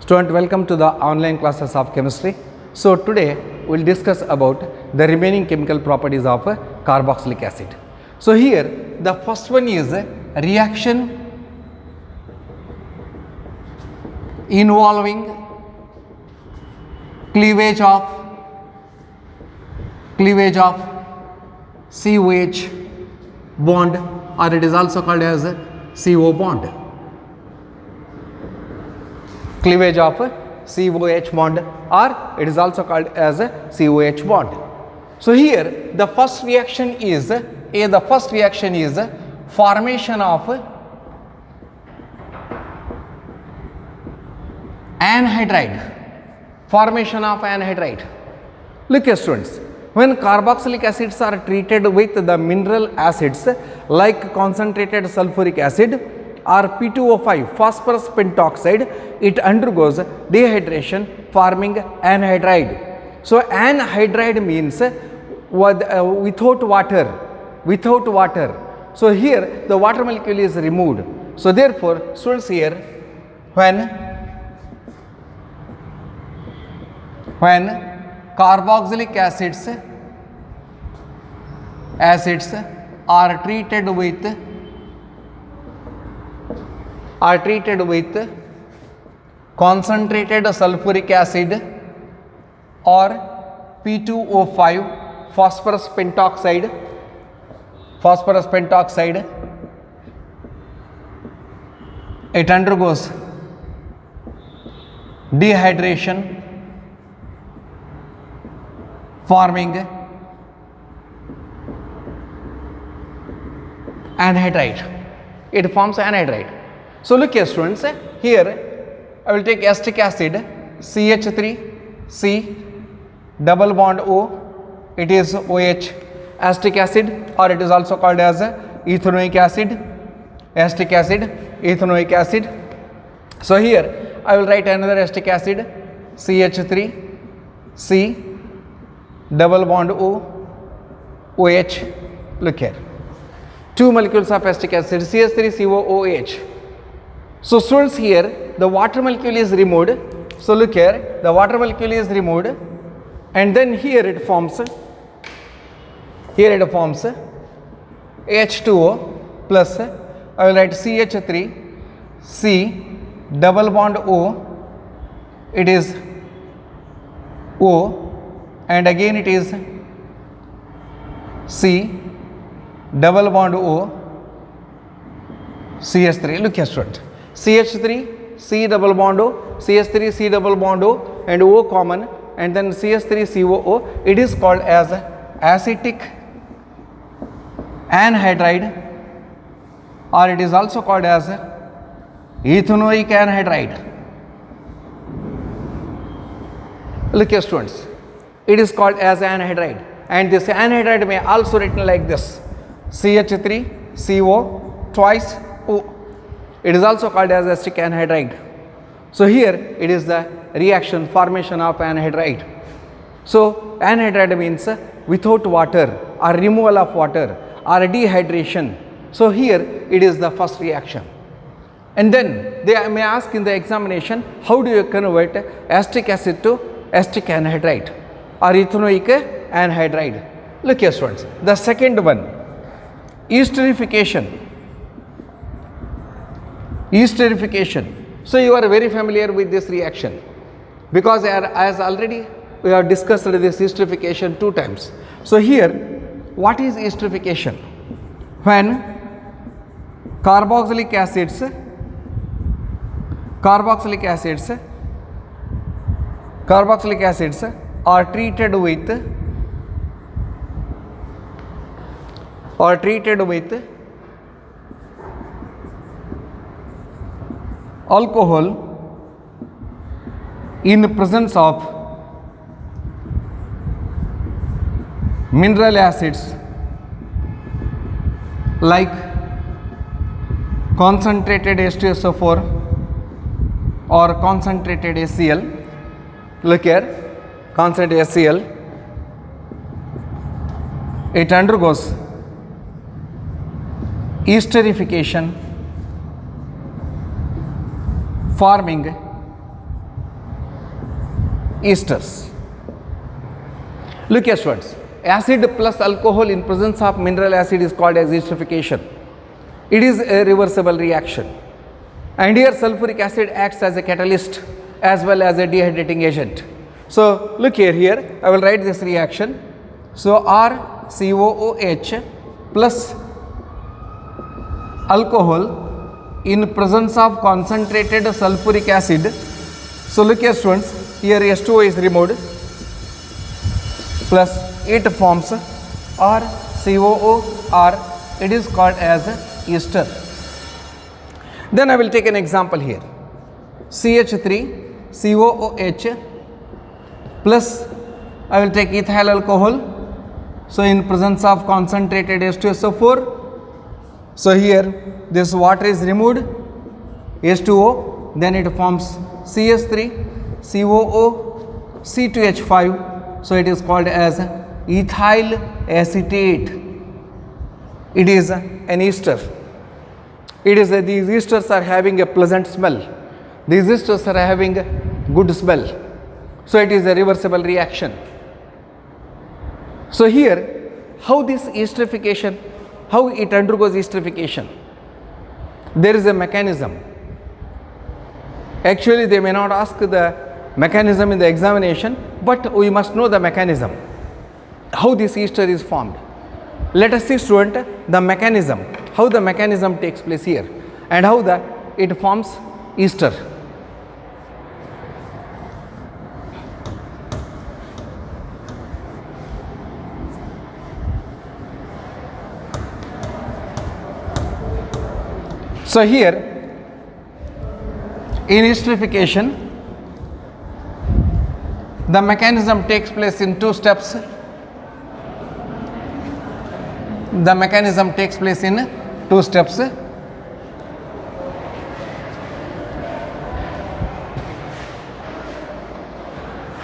Student, welcome to the online classes of chemistry. So today we will discuss about the remaining chemical properties of carboxylic acid. So here the first one is reaction involving cleavage of COH bond, or it is also called as CO bond. Cleavage of COH bond, or it is also called as a COH bond. So here the first reaction is formation of anhydride. Look here students, when carboxylic acids are treated with the mineral acids like concentrated sulfuric acid or P2O5 phosphorus pentoxide, it undergoes dehydration forming anhydride. So anhydride means without water. So here the water molecule is removed. So therefore students, here when carboxylic acids are treated with concentrated sulfuric acid or P2O5 phosphorus pentoxide, it undergoes dehydration forming anhydride. It forms anhydride. So look here students, here I will take acetic acid CH3C double bond O, it is OH, acetic acid, or it is also called as ethanoic acid, acetic acid, ethanoic acid. So here I will write another acetic acid CH3C double bond O, OH. Look here, two molecules of acetic acid CH3COOH. So students, here the water molecule is removed. So look here, the water molecule is removed, and then here it forms H2O plus, I will write CH3C double bond O, it is O, and again it is C double bond O, CH3. Look here student, CH3 C double bond O, CH3 C double bond O, and O common, and then CH3COO. It is called as acetic anhydride, or it is also called as ethanoic anhydride. Look here students, it is called as anhydride, and this anhydride may also written like this CH3CO twice O. It is also called as acetic anhydride. So here it is the reaction formation of anhydride. So anhydride means without water or removal of water or dehydration. So here it is the first reaction. And then they may ask in the examination, how do you convert acetic acid to acetic anhydride or ethanoic anhydride? Look here students, the second one, esterification. So you are very familiar with this reaction, because as already we have discussed this esterification 2 times. So here what is esterification? When carboxylic acids are treated with alcohol in the presence of mineral acids like concentrated H2SO4 or concentrated HCl. Look here, concentrated HCl, it undergoes esterification forming esters. Look here students, acid plus alcohol in presence of mineral acid is called as esterification. It is a reversible reaction, and here sulfuric acid acts as a catalyst as well as a dehydrating agent. So look here I will write this reaction. So RCOOH plus alcohol in presence of concentrated sulfuric acid. So look here students, here H2O is removed plus it forms RCOOR, it is called as ester. Then I will take an example here, CH3COOH plus I will take ethyl alcohol. So in presence of concentrated H2SO4, so here this water is removed, H2O, then it forms CH3COO C2H5. So it is called as ethyl acetate. It is an ester. It is these esters are having a pleasant smell. These esters are having a good smell. So it is a reversible reaction. So here, how this esterification, how it undergoes esterification? There is a mechanism. Actually, they may not ask the mechanism in the examination, but we must know the mechanism, how this ester is formed. Let us see student the mechanism, how the mechanism takes place here and how it forms ester. So here in esterification, the mechanism takes place in two steps. The mechanism takes place in two steps.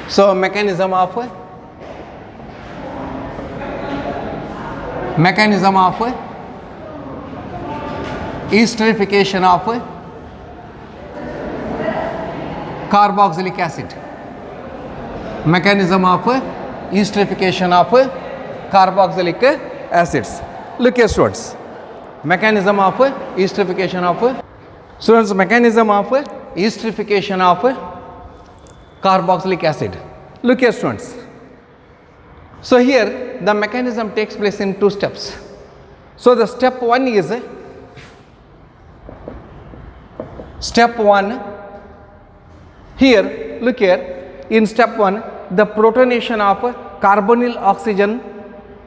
So mechanism of esterification of carboxylic acid. Mechanism of esterification of carboxylic acids. Look here students, mechanism of esterification of esterification of carboxylic acid. Look here students. So here the mechanism takes place in two steps. So the step one is here, look here, in step 1 the protonation of carbonyl oxygen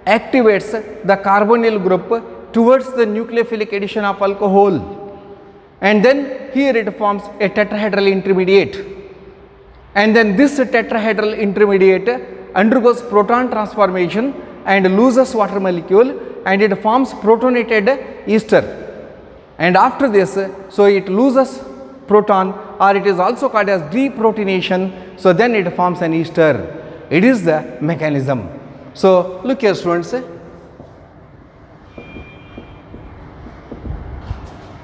activates the carbonyl group towards the nucleophilic addition of alcohol, and then here it forms a tetrahedral intermediate, and then this tetrahedral intermediate undergoes proton transformation and loses water molecule and it forms protonated ester, and after this so it loses proton, or it is also called as deprotonation, so then it forms an ester. It is the mechanism. So look here students,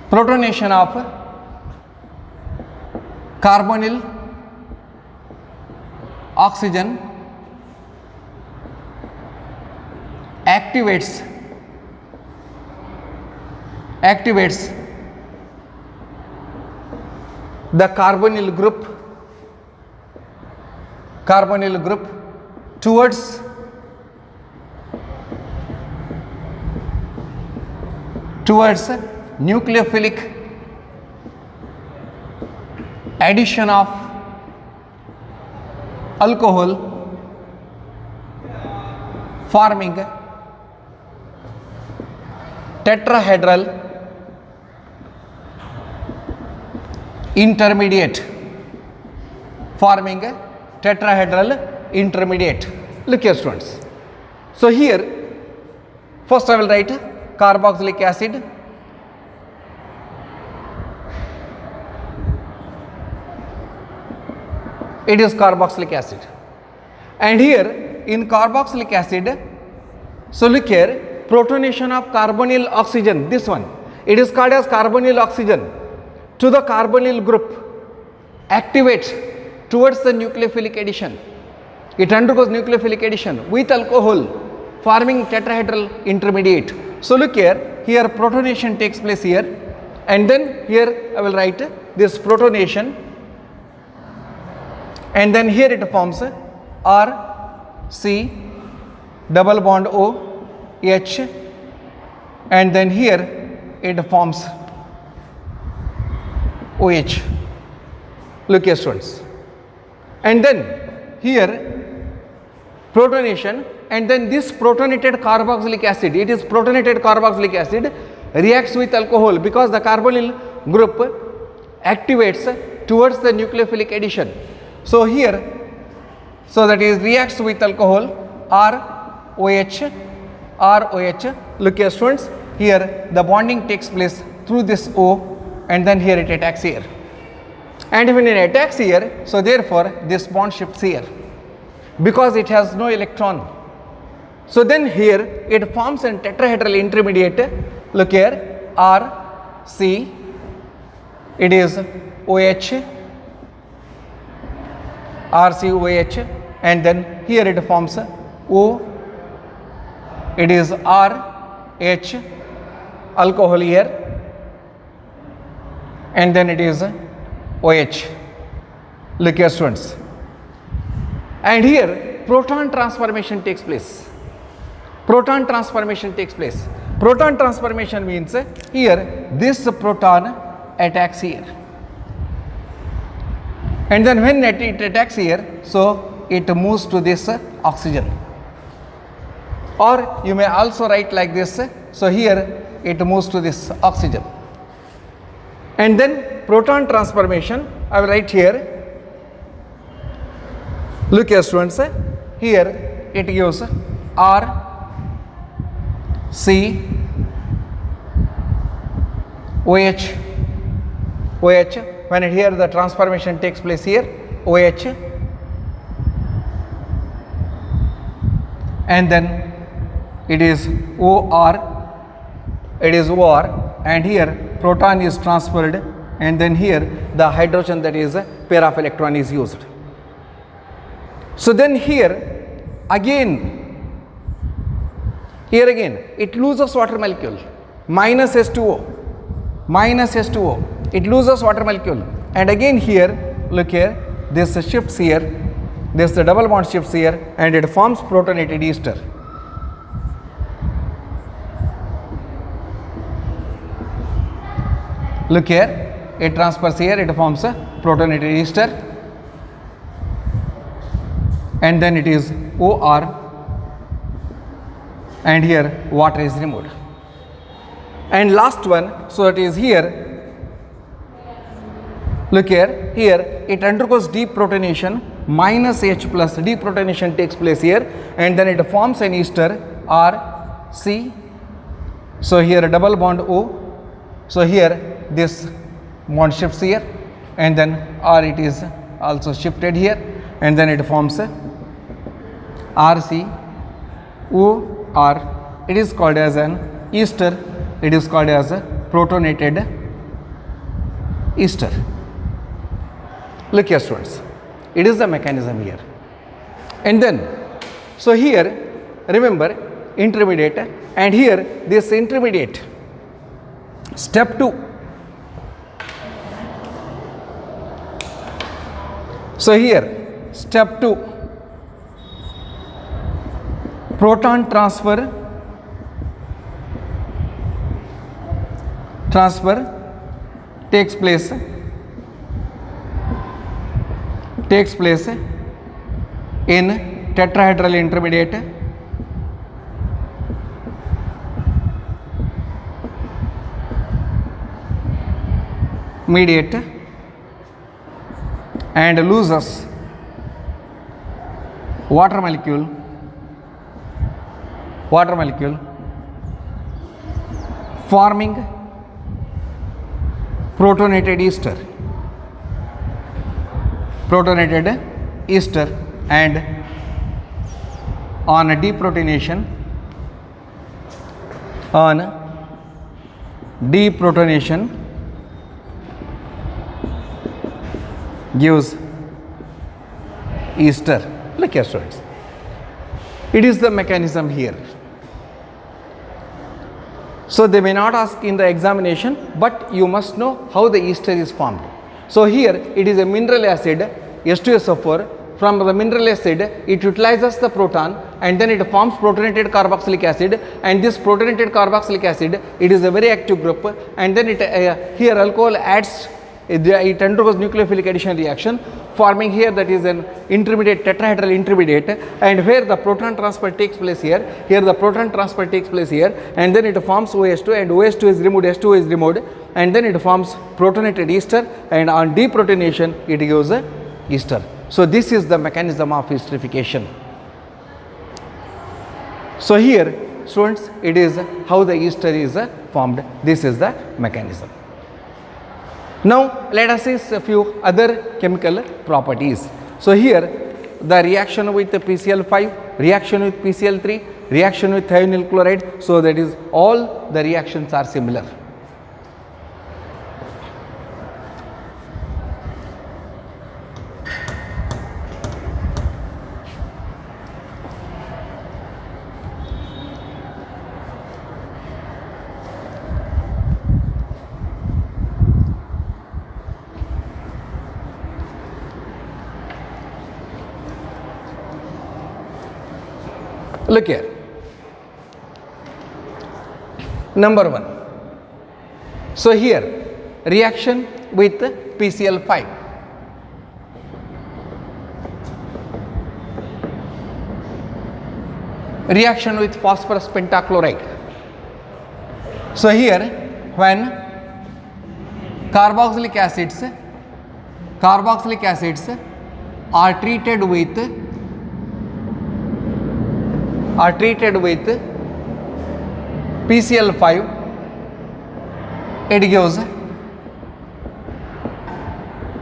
protonation of carbonyl oxygen activates the carbonyl group towards nucleophilic addition of alcohol, forming tetrahedral intermediate, Look here students. So here first I will write carboxylic acid, it is carboxylic acid, and here in carboxylic acid, so look here, protonation of carbonyl oxygen, this one, it is called as carbonyl oxygen, to the carbonyl group activates towards the nucleophilic addition. It undergoes nucleophilic addition with alcohol, forming tetrahedral intermediate. So look here, here protonation takes place here, and then here I will write this protonation, and then here it forms R, C, double bond O, H, and then here it forms OH. Look here students. And then here protonation, and then this protonated carboxylic acid, it is protonated carboxylic acid, reacts with alcohol because the carbonyl group activates towards the nucleophilic addition. So here, so that is reacts with alcohol, ROH, ROH. Look here students, here the bonding takes place through this O, and then here it attacks here. And when it attacks here, so therefore this bond shifts here because it has no electron. So then here it forms a tetrahedral intermediate. Look here, R, C, it is OH, RCOH, and then here it forms O, it is RH, alcohol here, and then it is OH. Look here students. And here proton transformation takes place. Proton transformation takes place. Proton transformation means here this proton attacks here. And then when it attacks here, so it moves to this oxygen. Or you may also write like this. So here it moves to this oxygen. And then proton transformation, I will write here. Look here students, here it gives R, C, OH, OH. When here the transformation takes place here, OH, and then it is OR, it is OR, and here proton is transferred, and then here the hydrogen, that is a pair of electron, is used. So then here again it loses water molecule, minus H2O, minus H2O, it loses water molecule, and again here, look here, this shifts here, this double bond shifts here, and it forms protonated ester. Look here, it transfers here, it forms a protonated ester, and then it is OR, and here water is removed. And last one, so it is here, look here, here it undergoes deprotonation, minus H plus, deprotonation takes place here, and then it forms an ester R, C. So here double bond O, so here this bond shifts here, and then R, it is also shifted here, and then it forms RC OR. It is called as an ester, it is called as a protonated ester. Look here students, it is the mechanism here. And then, so here remember intermediate, and here this intermediate, step 2. So here step 2, proton transfer takes place in tetrahedral intermediate, mediate, and loses water molecule, forming protonated ester, and on deprotonation, gives ester. Look here students, it is the mechanism here. So they may not ask in the examination, but you must know how the ester is formed. So here it is a mineral acid H2SO4. From the mineral acid it utilizes the proton and then it forms protonated carboxylic acid, and this protonated carboxylic acid, it is a very active group, and then it here alcohol adds, it undergoes nucleophilic addition reaction, forming here that is an intermediate, tetrahedral intermediate, and where the proton transfer takes place here the proton transfer takes place here, and then it forms OH2, and OH2 is removed, H2 is removed, and then it forms protonated ester, and on deprotonation it gives a ester. So this is the mechanism of esterification. So here students, it is how the ester is formed. This is the mechanism. Now let us see a few other chemical properties. So here the reaction with PCl5, reaction with PCl3, reaction with thionyl chloride. So that is all the reactions are similar. Look here, number 1. So here reaction with PCl5, reaction with phosphorus pentachloride. So here when carboxylic acids are treated with PCl5, it gives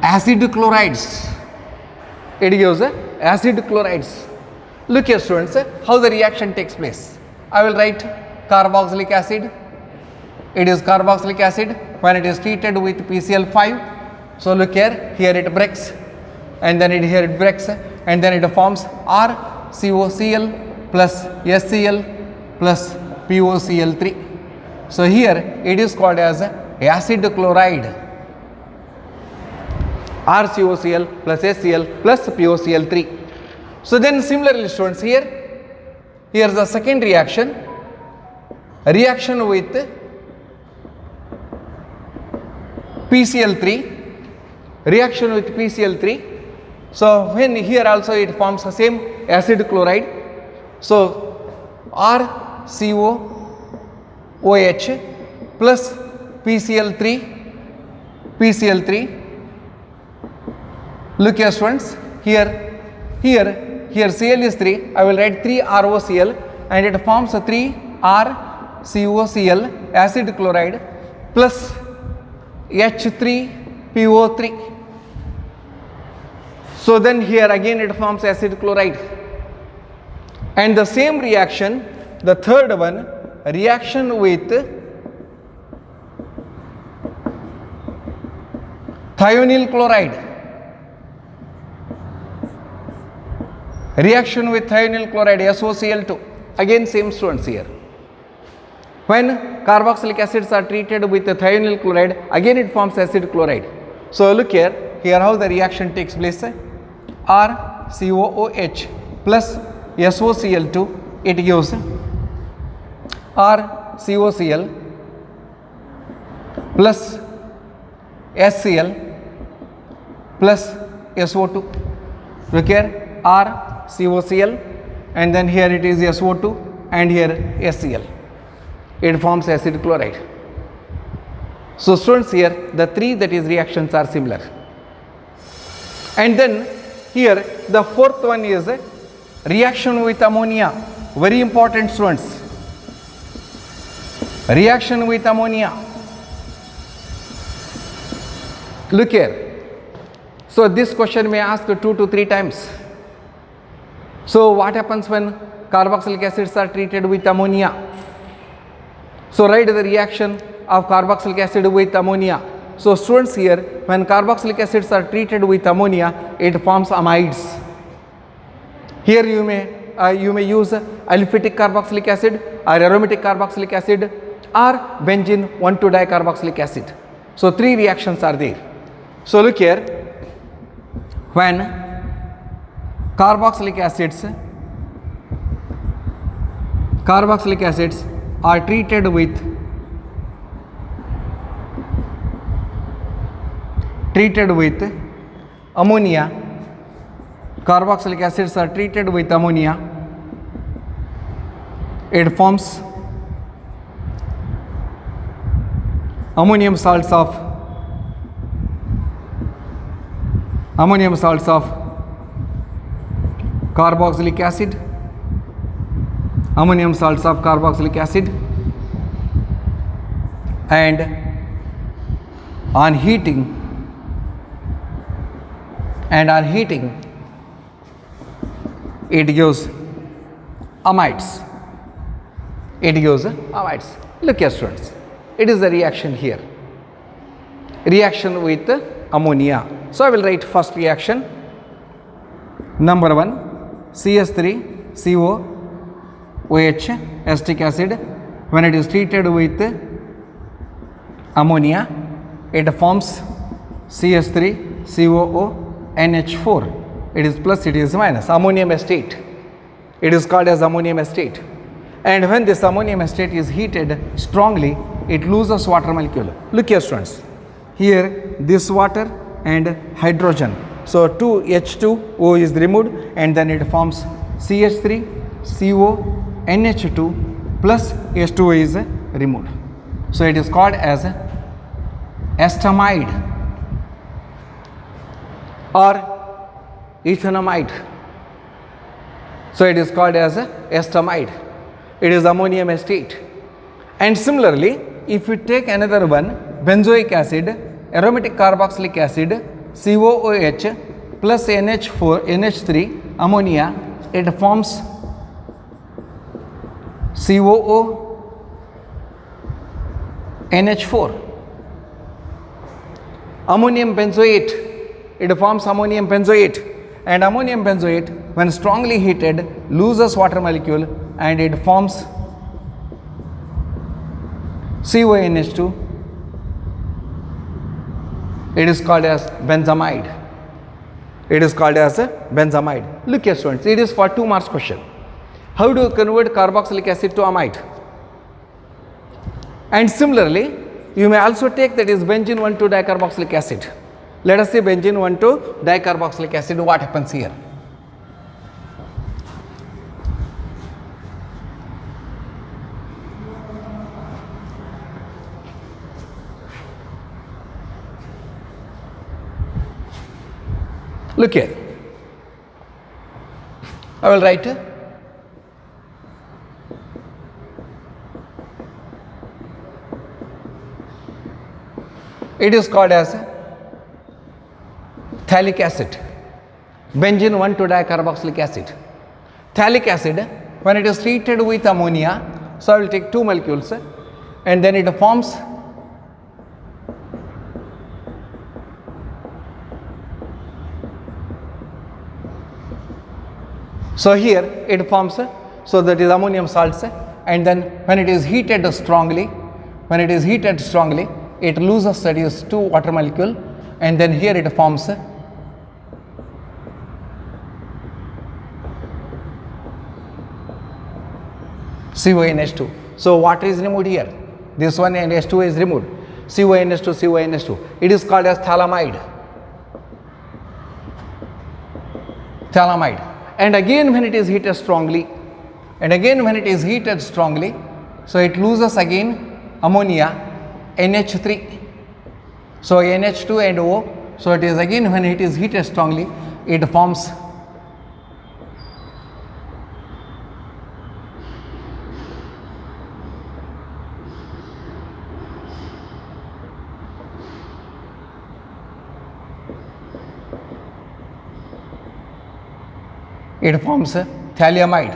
acid chlorides. Look here students, how the reaction takes place. I will write carboxylic acid. It is carboxylic acid when it is treated with PCl5. So look here, here it breaks, and then here it breaks, and then it forms RCOCl plus SCl plus POCl3. So here it is called as acid chloride, RCOCl plus SCl plus POCl3. So then similarly students, here is the second reaction with PCl3, So when here also it forms the same acid chloride. So RCOOH plus PCl3. Look here students, here Cl is 3, I will write 3ROCl, and it forms a 3RCOCl acid chloride plus H3PO3. So then here again it forms acid chloride. And the same reaction, the third one, reaction with thionyl chloride. SOCl2. Again same students here. When carboxylic acids are treated with the thionyl chloride, again it forms acid chloride. So look here how the reaction takes place. RCOOH plus SOCl2, it gives RCOCl plus SCl plus SO2. Look here, RCOCl, and then here it is SO2, and here SCl. It forms acid chloride. So students, here the three that is reactions are similar. And then here the fourth one is reaction with ammonia. Very important students. Reaction with ammonia. Look here. So this question may ask 2 to 3 times. So what happens when carboxylic acids are treated with ammonia? So write the reaction of carboxylic acid with ammonia. So students, here when carboxylic acids are treated with ammonia, it forms amides. Here you may use aliphatic carboxylic acid or aromatic carboxylic acid or benzene 1,2-dicarboxylic acid. So 3 reactions are there. So look here, when carboxylic acids are treated with ammonia, carboxylic acids are treated with ammonia, it forms ammonium salts of carboxylic acid, and on heating it gives amides. Look here students, it is the reaction here, reaction with ammonia. So I will write first reaction. Number 1, CS3CO OH acetic acid, when it is treated with ammonia it forms CS3COONH4. It is plus, it is minus, ammonium acetate. It is called as ammonium acetate. And when this ammonium acetate is heated strongly, it loses water molecule. Look here students, here this water and hydrogen. So 2H2O is removed and then it forms CH3CONH2 plus H2O is removed. So it is called as estamide or ethanamide. So it is called as estamide. It is ammonium acetate. And similarly, if you take another one, benzoic acid, aromatic carboxylic acid, COOH plus NH4, NH3, ammonia, it forms COONH4. Ammonium benzoate, it forms ammonium benzoate, and ammonium benzoate when strongly heated loses water molecule and it forms CONH2. It is called as benzamide. Look here students, it is for 2 marks question. How do you convert carboxylic acid to amide? And similarly, you may also take that is benzene 1,2-dicarboxylic acid. Let us see benzene 1,2-dicarboxylic acid, what happens here. Look here, I will write it is called as phthalic acid, benzene 1,2-dicarboxylic acid. Phthalic acid, when it is treated with ammonia, so I will take 2 molecules and then it forms so here it forms, so that is ammonium salts, and then when it is heated strongly, it loses, that is 2 water molecule, and then here it forms CONH2. So water is removed here, this one and H2 is removed, CONH2. It is called as phthalamide. And again when it is heated strongly, so it loses again ammonia, NH3. So NH2 and O, so it is again when it is heated strongly, it forms thalliamide.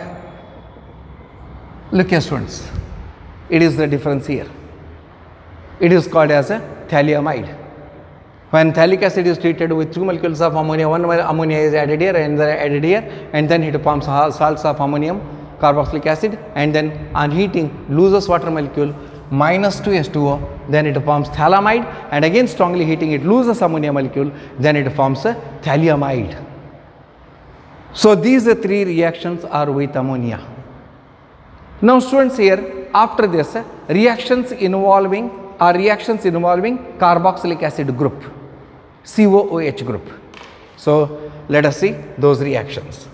Look here students, it is the difference here. It is called as a thalliamide. When phthalic acid is treated with 2 molecules of ammonia, 1 ammonia is added here and then added here, and then it forms salts of ammonium carboxylic acid, and then on heating loses water molecule minus 2 H2O, then it forms phthalimide, and again strongly heating it loses ammonia molecule, then it forms a thalliumide. So these 3 reactions are with ammonia. Now students, here after this reactions involving carboxylic acid group, COOH group. So let us see those reactions.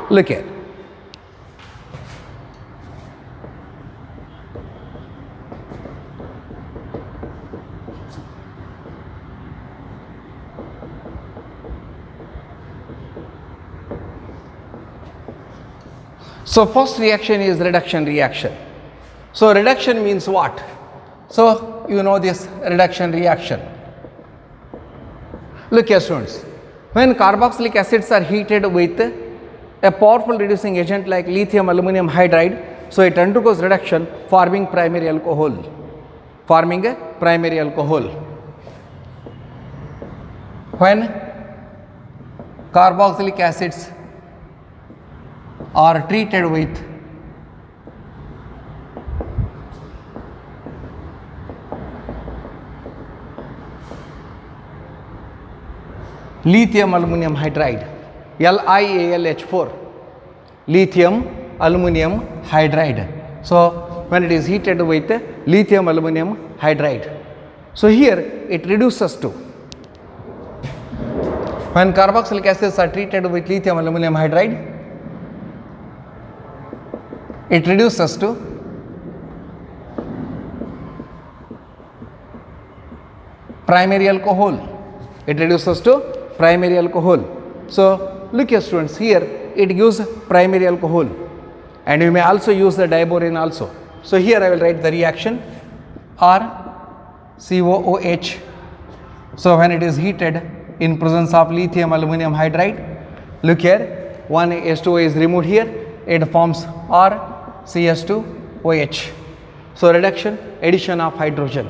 Look here. So first reaction is reduction reaction. So reduction means what? So you know this reduction reaction. Look here students, when carboxylic acids are heated with a powerful reducing agent like lithium aluminum hydride, so it undergoes reduction forming primary alcohol. When carboxylic acids are treated with lithium aluminum hydride, LiAlH4, lithium aluminum hydride. So when it is heated with lithium aluminum hydride, so here it reduces to, when carboxylic acids are treated with lithium aluminum hydride, it reduces to primary alcohol. So look here students, here it gives primary alcohol, and you may also use the diborane also. So here I will write the reaction RCOOH. So when it is heated in presence of lithium aluminum hydride, look here, one H2O is removed here, it forms RCH2OH. So reduction, addition of hydrogen,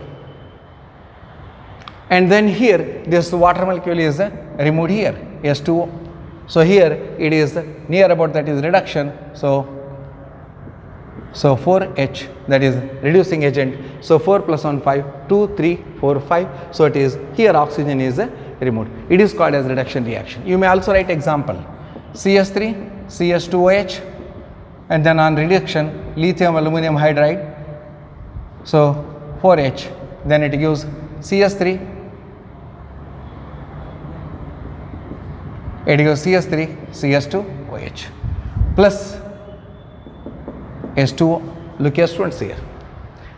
and then here this water molecule is removed here, H2O. So here it is near about, that is reduction. So 4H, that is reducing agent. So 4 plus 1 5, 2 3 4 5. So it is here oxygen is removed. It is called as reduction reaction. You may also write example CH3 CH2OH, and then on reduction lithium aluminum hydride, so 4H, then it gives CH3, it gives CH3 CH2OH plus H2O. Look here students, here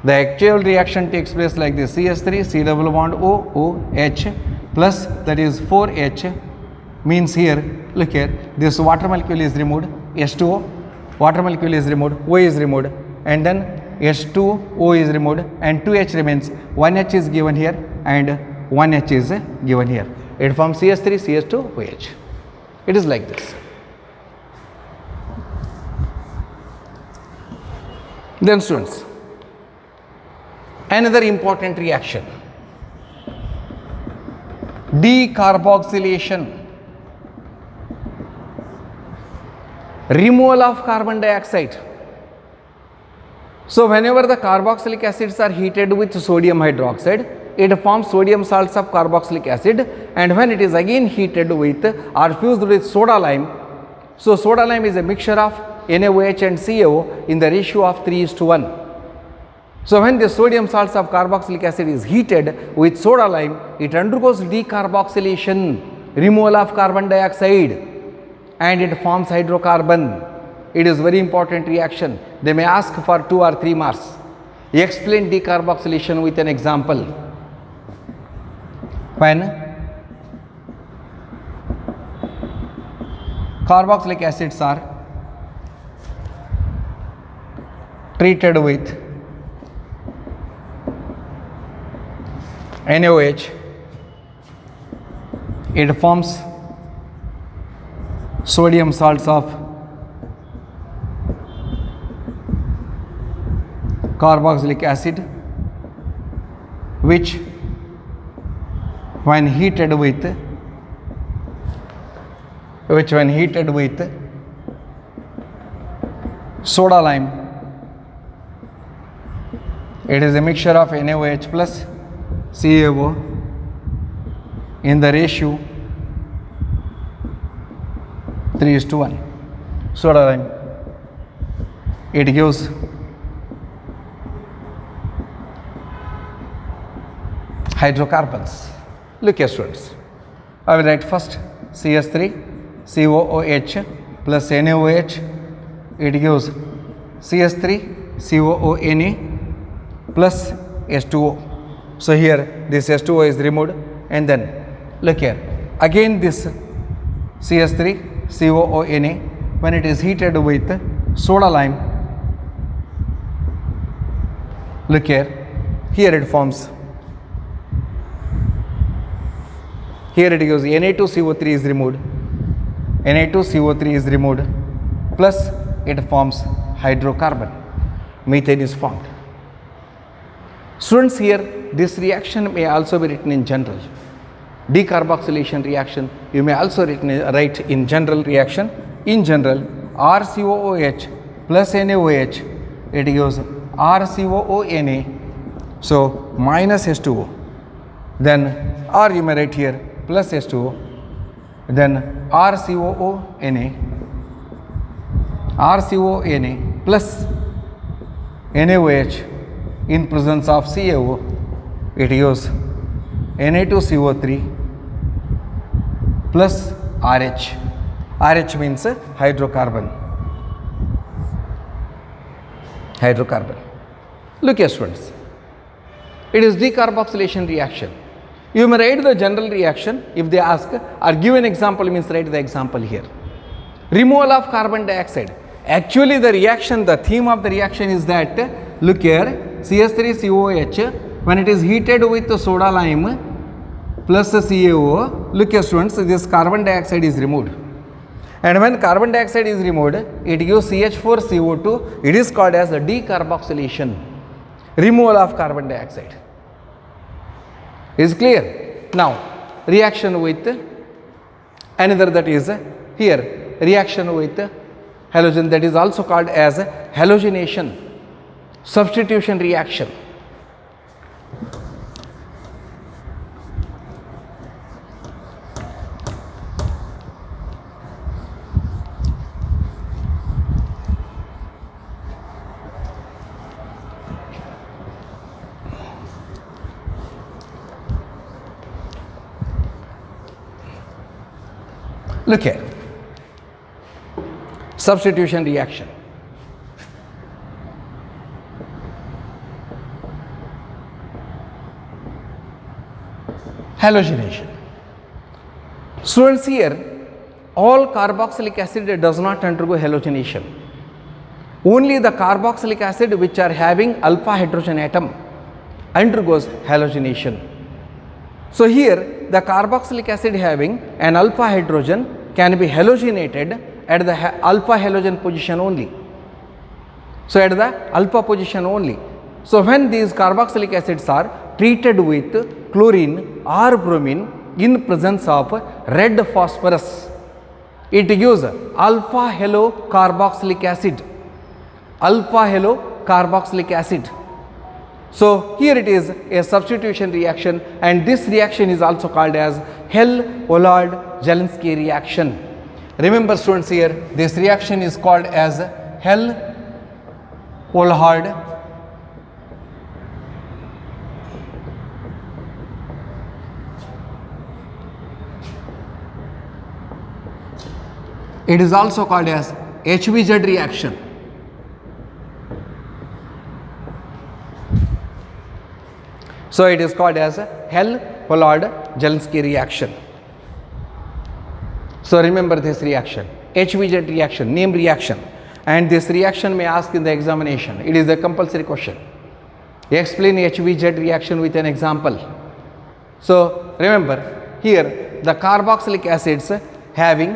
the actual reaction takes place like this: CH3 C double bond OOH plus, that is 4H, means here look here, this water molecule is removed, H2O, water molecule is removed, O is removed, and then H2O is removed, and 2H remains. 1H is given here and 1H is given here. It forms CH3 CH2OH. It is like this. Then students, another important reaction, decarboxylation, removal of carbon dioxide. So whenever the carboxylic acids are heated with sodium hydroxide, it forms sodium salts of carboxylic acid, and when it is again heated with or fused with soda lime, so soda lime is a mixture of NaOH and CaO in the ratio of 3:1. So when the sodium salts of carboxylic acid is heated with soda lime, it undergoes decarboxylation, removal of carbon dioxide, and it forms hydrocarbon. It is very important reaction. They may ask for 2 or 3 marks. Explain decarboxylation with an example. When carboxylic acids are treated with NaOH, it forms sodium salts of carboxylic acid, which when heated with soda lime, it is a mixture of NaOH plus CaO in the ratio 3:1. Soda lime, it gives hydrocarbons. Look here students, I will write first CS3 COOH plus NaOH, it gives CS3 COONA plus H2O. So here this H2O is removed, and then look here again this CS3 COONA, when it is heated with soda lime, look here it forms, here it gives Na2CO3 is removed, Na2CO3 is removed, plus it forms hydrocarbon, methane is formed. Students, here this reaction may also be written in general. Decarboxylation reaction you may also write in general reaction. In general, RCOOH plus NaOH, it gives RCOONA, so minus H2O, then or you may write here plus H2O, then RCOONA plus NaOH in presence of CaO, it gives Na2CO3 plus RH. RH means hydrocarbon. Look here students, it is decarboxylation reaction. You may write the general reaction if they ask, or give an example means write the example here. Removal of carbon dioxide. Actually the reaction, the theme of the reaction is that, look here, CS3COH, when it is heated with soda lime plus CaO, look here students, this carbon dioxide is removed. And when carbon dioxide is removed, it gives CH4CO2, it is called as a decarboxylation, removal of carbon dioxide. Is clear? Now, reaction with another, that is here, reaction with halogen, that is also called as halogenation, substitution reaction. Look here, substitution reaction. Halogenation. Students, here all carboxylic acid does not undergo halogenation. Only the carboxylic acid which are having alpha hydrogen atom undergoes halogenation. So here the carboxylic acid having an alpha hydrogen can be halogenated at the alpha halogen position only. So at the alpha position only. So when these carboxylic acids are treated with chlorine or bromine in presence of red phosphorus, it gives alpha halo carboxylic acid. Alpha halo carboxylic acid. So here it is a substitution reaction, and this reaction is also called as Hell-Vollard-Jelinski reaction. Remember students, here this reaction is called as Hell-Vollard it is also called as HVZ reaction. So it is called as Hell-Vollard-Jelinski reaction. So remember this reaction, HVZ reaction, name reaction, and this reaction may ask in the examination. It is a compulsory question. Explain HVZ reaction with an example. So remember here the carboxylic acids having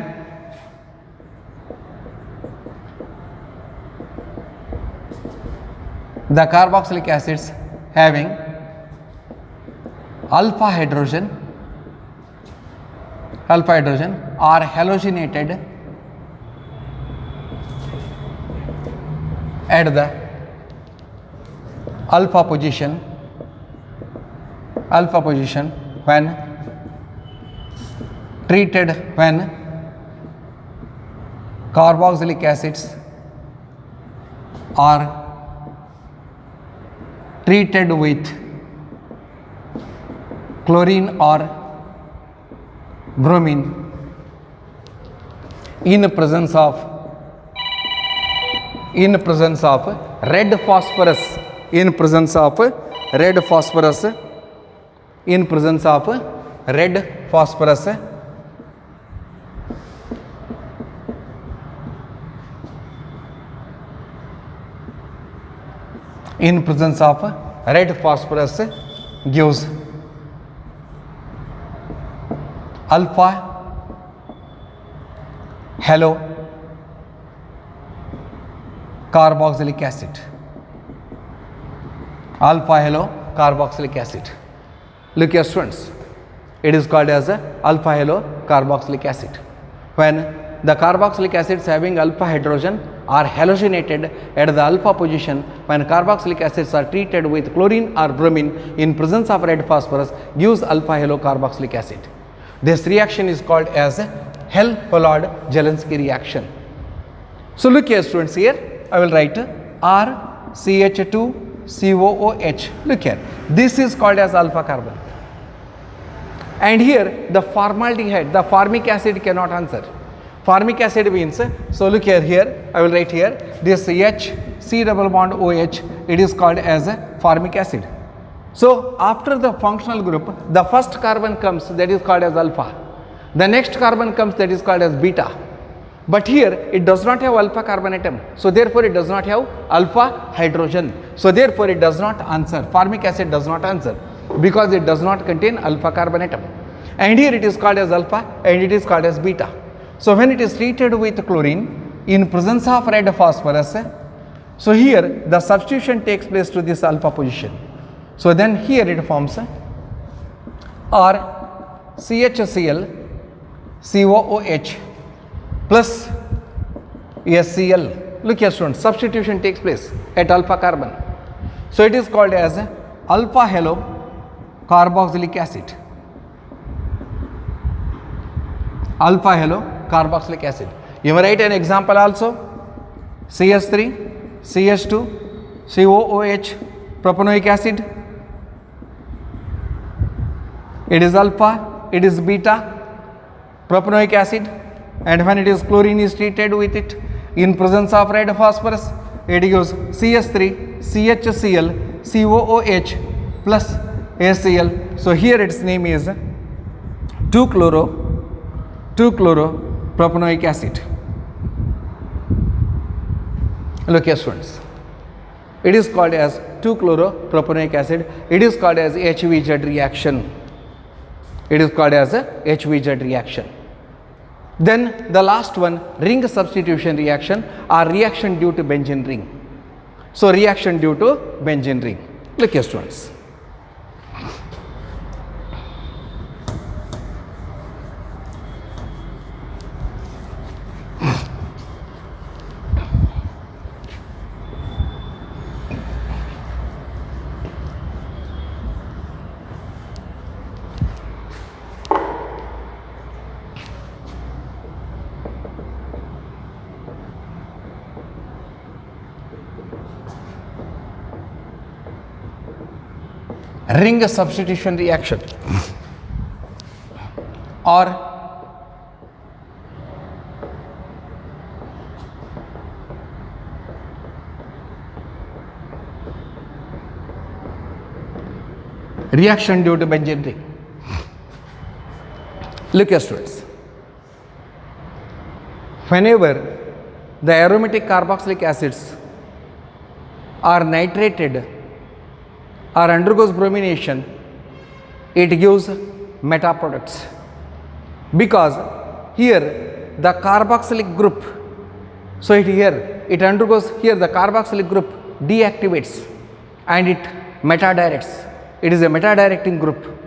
alpha hydrogen are halogenated at the alpha position when carboxylic acids are treated with chlorine or bromine in presence of red phosphorus in presence of red phosphorus in presence of red phosphorus in presence of red phosphorus gives alpha halo carboxylic acid. Alpha halo carboxylic acid. Look here students, it is called as alpha halo carboxylic acid. When the carboxylic acids having alpha hydrogen are halogenated at the alpha position when carboxylic acids are treated with chlorine or bromine in presence of red phosphorus gives alpha halo carboxylic acid. This reaction is called as Hell-Hollard-Jelenski reaction. So look here students, here I will write RCH2COOH. Look here, this is called as alpha carbon, and here the formaldehyde, the formic acid cannot answer. Formic acid means, so look here I will write here this H C double bond OH, it is called as formic acid. So after the functional group, the first carbon comes, that is called as alpha. The next carbon comes, that is called as beta. But here it does not have alpha carbon atom, so therefore it does not have alpha hydrogen. So therefore it does not answer. Formic acid does not answer because it does not contain alpha carbon atom. And here it is called as alpha and it is called as beta. So when it is treated with chlorine in presence of red phosphorus, so here the substitution takes place to this alpha position. So then here it forms RCHCl COOH plus SCl. Look here students, substitution takes place at alpha carbon. So it is called as alpha halo carboxylic acid. Alpha halo carboxylic acid. You may write an example also. CH3, CH2, COOH, propanoic acid. It is alpha, it is beta, propanoic acid, and when it is chlorine is treated with it in presence of red phosphorus, it gives CH3, CHCl, COOH plus HCl. So here its name is 2-chloro-propanoic acid. Look here students, it is called as 2-chloro-propanoic acid. It is called as HVZ reaction. It is called as a HVZ reaction. Then the last one, ring substitution reaction or reaction due to benzene ring. So reaction due to benzene ring. Look here students. Ring substitution reaction or reaction due to benzene ring. Look here students, whenever the aromatic carboxylic acids are nitrated or undergoes bromination it gives meta products, because here the carboxylic group, so it undergoes, here the carboxylic group deactivates and it meta directs. It is a meta directing group.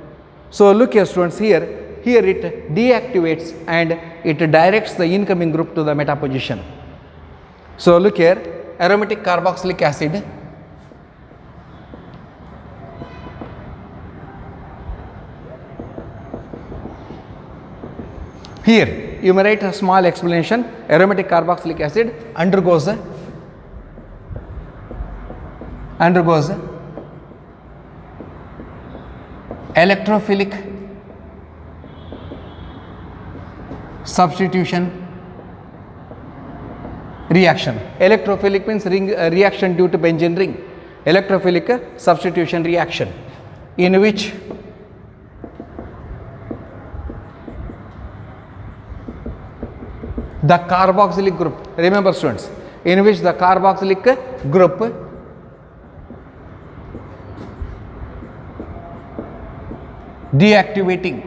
So look here students, here it deactivates and it directs the incoming group to the meta position. So look here, aromatic carboxylic acid, here you may write a small explanation. Aromatic carboxylic acid undergoes electrophilic substitution reaction. Electrophilic means reaction due to benzene ring. Electrophilic substitution reaction, in which the carboxylic group, remember students, in which the carboxylic group deactivating,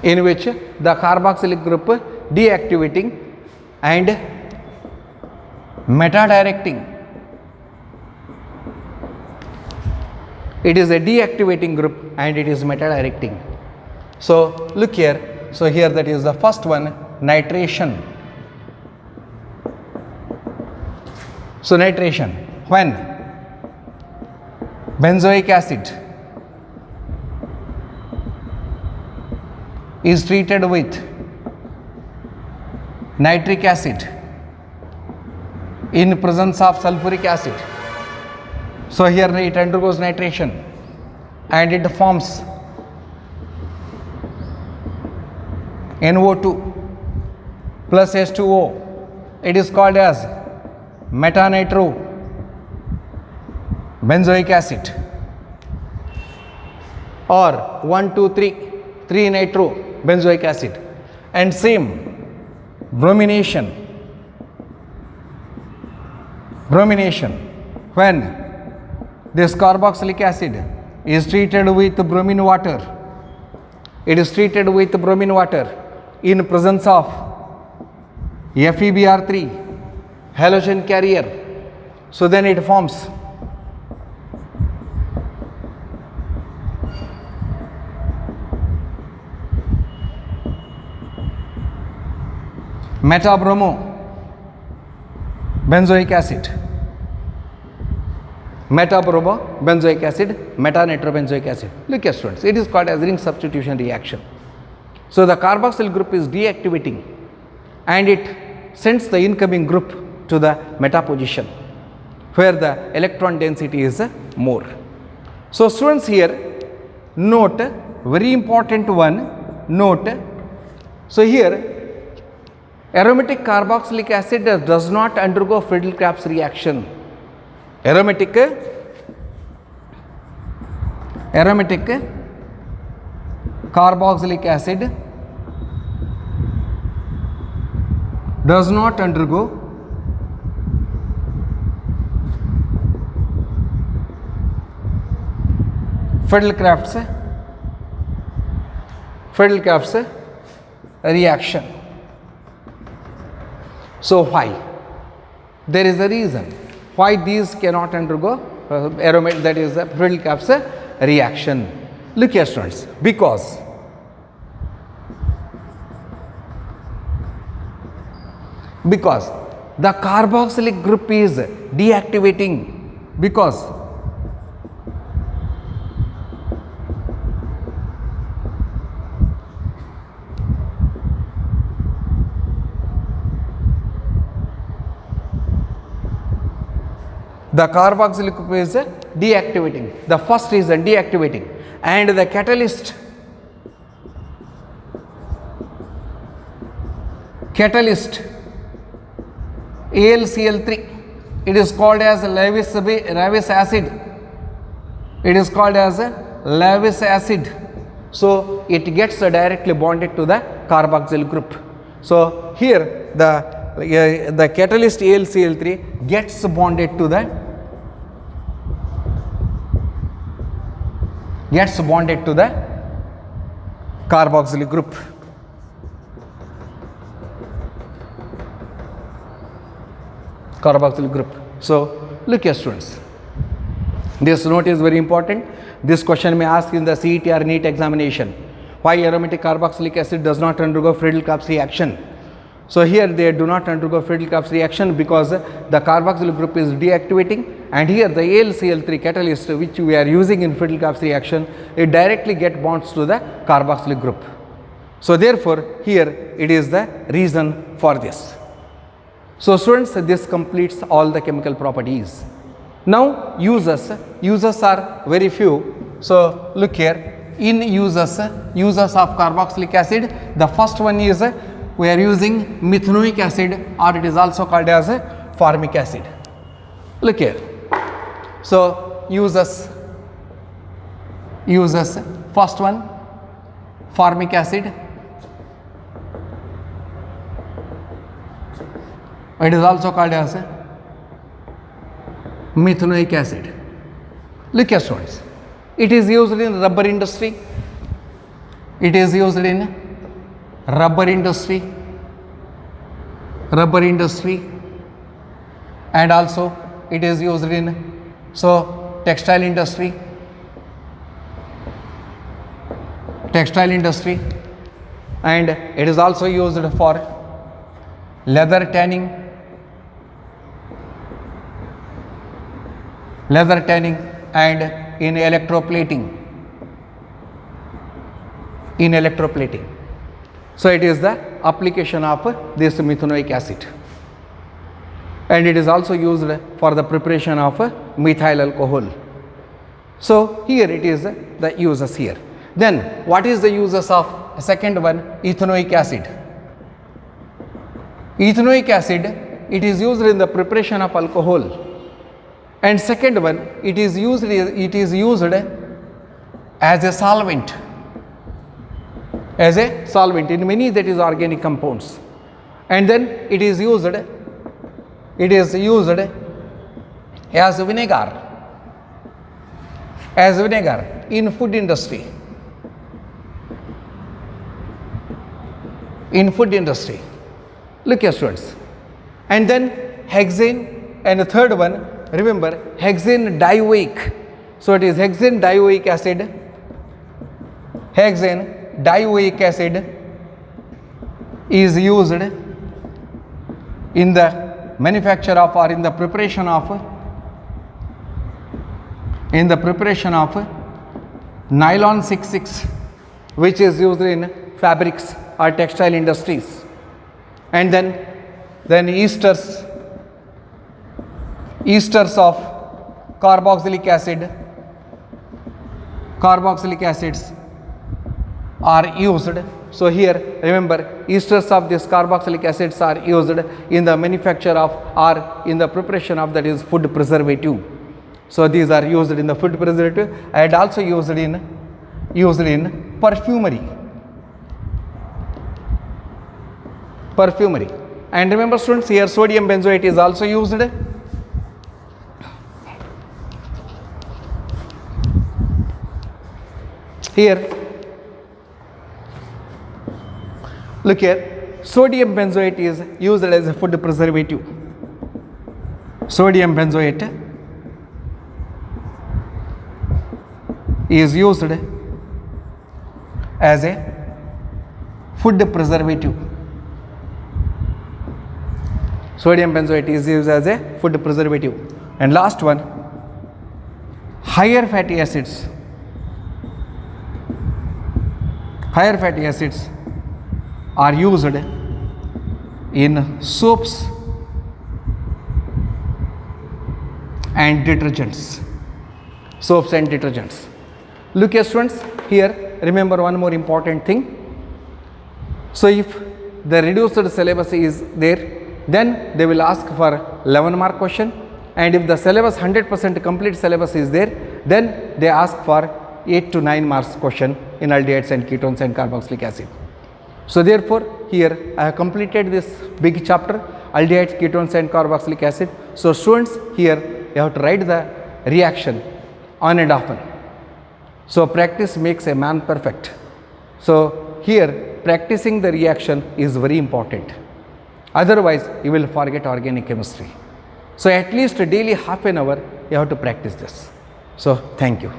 in which the carboxylic group deactivating and meta directing. It is a deactivating group and it is meta directing. So look here, so here that is the first one, nitration. So nitration, when benzoic acid is treated with nitric acid in presence of sulfuric acid. So here it undergoes nitration and it forms NO2 plus H2O. It is called as metanitro benzoic acid, or 1,2,3 nitro benzoic acid. And same bromination when this carboxylic acid is treated with bromine water. It is treated with bromine water in presence of FeBr3 halogen carrier. So then it forms metabromo benzoic acid, metabromo benzoic acid, metanitrobenzoic acid. Look at students, it is called as ring substitution reaction. So the carboxyl group is deactivating and it sends the incoming group to the meta position where the electron density is more. So students, here note, very important one, note. So here aromatic carboxylic acid does not undergo Friedel-Crafts reaction. Aromatic carboxylic acid does not undergo Friedel-Crafts reaction. So why? There is a reason why these cannot undergo aromatic, that is the Friedel-Crafts reaction. Look here students, because the carboxylic group is deactivating, because the carboxylic group is deactivating. The first reason, deactivating, and the catalyst AlCl3, it is called as Lewis acid. It is called as Lewis acid. So it gets directly bonded to the carboxyl group. So here the catalyst AlCl3 gets bonded to the gets bonded to the carboxylic group. Carboxylic group. So look here students, this note is very important. This question may ask in the CET or NEET examination, why aromatic carboxylic acid does not undergo Friedel-Crafts reaction. So here they do not undergo Friedel-Crafts reaction because the carboxylic group is deactivating, and here the AlCl3 catalyst which we are using in Friedel-Crafts reaction, it directly get bonds to the carboxylic group. So therefore here it is the reason for this. So students, this completes all the chemical properties. Now uses are very few. So look here, in uses of carboxylic acid, the first one is we are using methanoic acid, or it is also called as formic acid. Look here. So uses first one formic acid, it is also called as methanoic acid. Look here students, it is used in rubber industry, it is used in rubber industry, and also it is used in textile industry, and it is also used for leather tanning and in electroplating. So it is the application of this methanoic acid, and it is also used for the preparation of methyl alcohol. So here it is the uses here. Then what is the uses of second one, ethanoic acid? Ethanoic acid, it is used in the preparation of alcohol, and second one, it is used as a solvent, in many, that is, organic compounds, and then it is used as vinegar in food industry. Look here students, and then hexane, and the third one, remember, hexane dioic. So it is hexane dioic acid. Hexane dioic acid is used in the manufacture of, or in the preparation of nylon 66, which is used in fabrics or textile industries. And then esters of carboxylic acids are used. So here remember, esters of these carboxylic acids are used in the manufacture of, or in the preparation of, that is, food preservative. So these are used in the food preservative, and also used in perfumery. And remember students, here sodium benzoate is also used. Here look here, sodium benzoate is used as a food preservative. Sodium benzoate is used as a food preservative. Sodium benzoate is used as a food preservative. And last one, higher fatty acids. Higher fatty acids are used in soaps and detergents. Look here students, here remember one more important thing. So if the reduced syllabus is there, then they will ask for 11 mark question, and if the syllabus 100% complete syllabus is there, then they ask for 8 to 9 marks question in aldehydes and ketones and carboxylic acid. So therefore here I have completed this big chapter, aldehydes, ketones and carboxylic acid. So students, here you have to write the reaction on and often. So practice makes a man perfect. So here practicing the reaction is very important. Otherwise you will forget organic chemistry. So at least daily half an hour you have to practice this. So thank you.